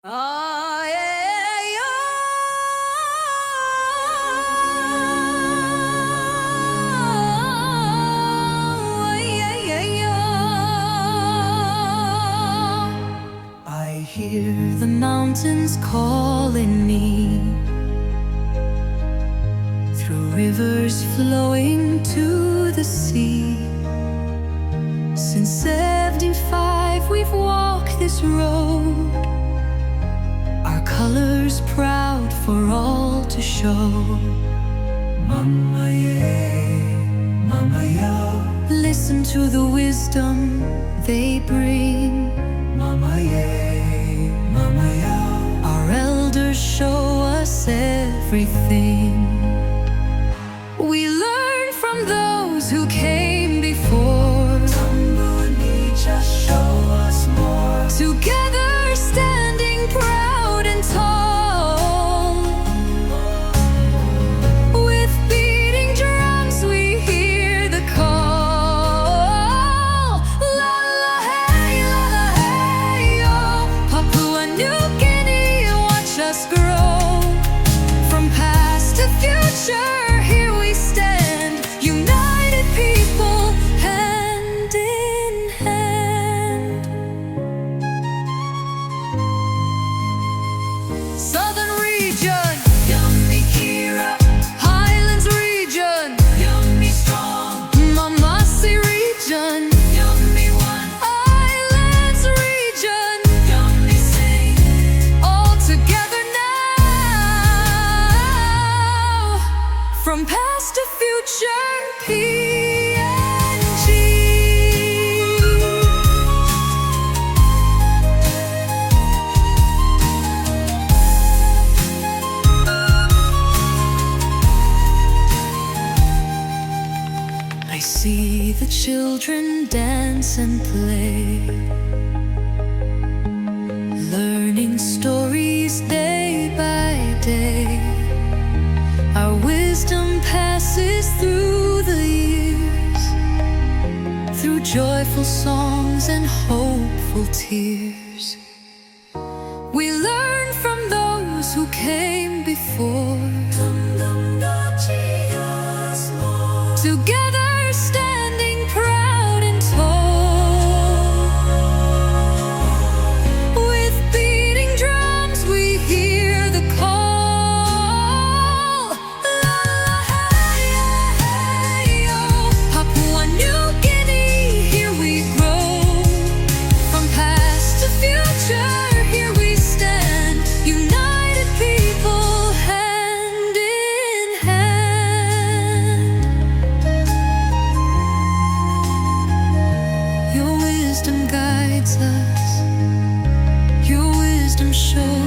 Ah, yeah, yeah, yeah, yeah. I hear the mountains calling me, through rivers flowing to the sea. Since 75 we've walked this road, our colors proud for all to show. Mama yeah, Mama yeah. Listen to the wisdom they bring. Mama yeah, Mama yeah. Our elders show us everything. We learn from those who came before. Just show us more. Together standing proud and tall, with beating drums we hear the call. La la hey, oh. Papua New Guinea, watch us grow. From past to future, here we stand, united people, hand in hand. Southern region, Yumi Kira. Highlands region, Yumi strong. Mamasi region, Yumi Wan. Islands region, Yumi sing. All together now, from past to future, PNG. I see the children dance and play, learning stories day by day. Our wisdom passes through the years, through joyful songs and hopeful tears. We learn from those who came before. Together standing proud and tall, with beating drums we hear the call. La la hey, oh. Papua New Guinea, here we grow. From past to future, here we stand, united people, hand in hand. Your wisdom guides us, your wisdom shows.